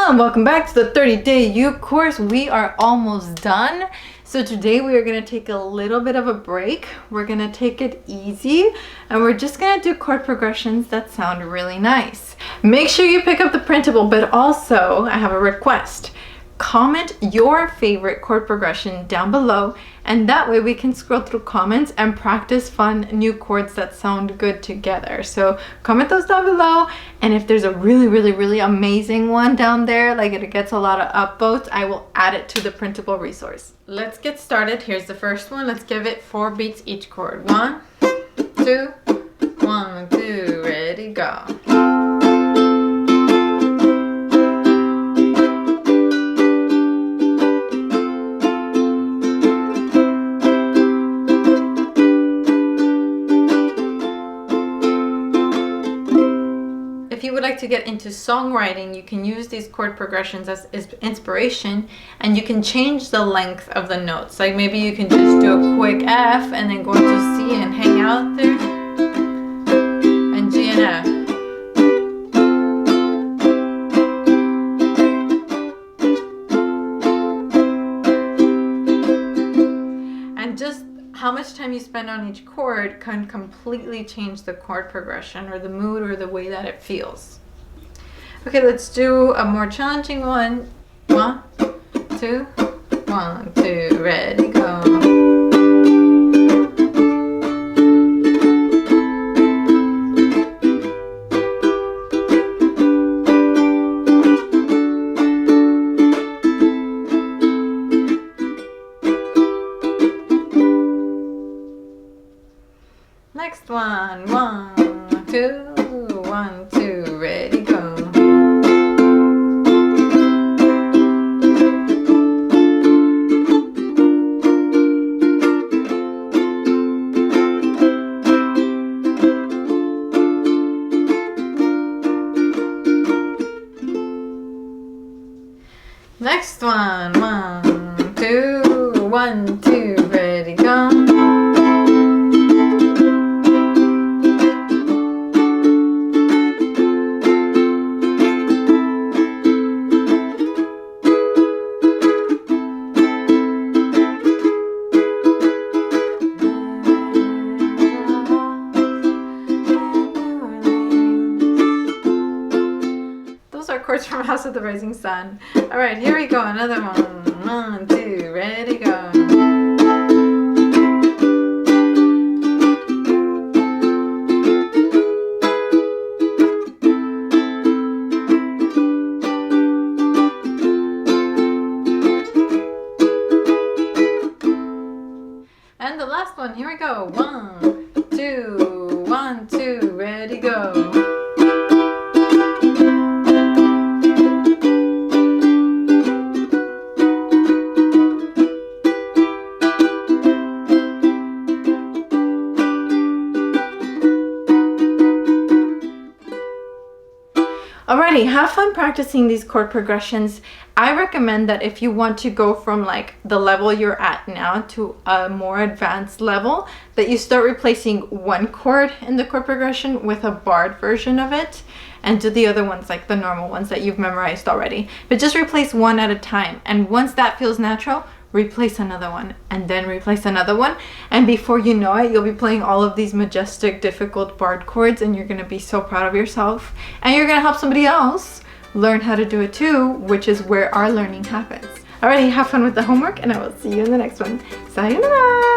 Hello and welcome back to the 30-day Uke course. We are almost done. So today we are going to take a little bit of a break. We're going to take it easy and we're just going to do chord progressions that sound really nice. Make sure you pick up the printable, but also I have a request. Comment your favorite chord progression down below, and that way we can scroll through comments and practice fun new chords that sound good together. So comment those down below, and if there's a really amazing one down there, like it gets a lot of upvotes, I will add it to the printable resource. Let's get started. Here's the first one. Let's give it 4 beats each chord. 1, 2, 1, 2, ready, go. If you would like to get into songwriting, you can use these chord progressions as inspiration, and you can change the length of the notes. Like maybe you can just do a quick F and then go into C and hang out there, and G and F. And just how much time you spend on each chord can completely change the chord progression or the mood or the way that it feels. Okay, let's do a more challenging one. 1, 2, 1, 2, ready, go. Next one. 1, 2, 1, 2, ready, go. Next one. 1, 2, 1, 2, ready, go. Chords from House of the Rising Sun. All right, here we go. Another one. 1, 2, ready, go. And the last one. Here we go. 1, 2, 1, 2, ready, go. Alrighty, have fun practicing these chord progressions. I recommend that if you want to go from like the level you're at now to a more advanced level, that you start replacing one chord in the chord progression with a barred version of it, and do the other ones like the normal ones that you've memorized already. But just replace one at a time, and once that feels natural, replace another one, and then replace another one, and before you know it, you'll be playing all of these majestic, difficult barred chords, and you're gonna be so proud of yourself, and you're gonna help somebody else learn how to do it too, which is where our learning happens. Alrighty, have fun with the homework, and I will see you in the next one. Sayonara!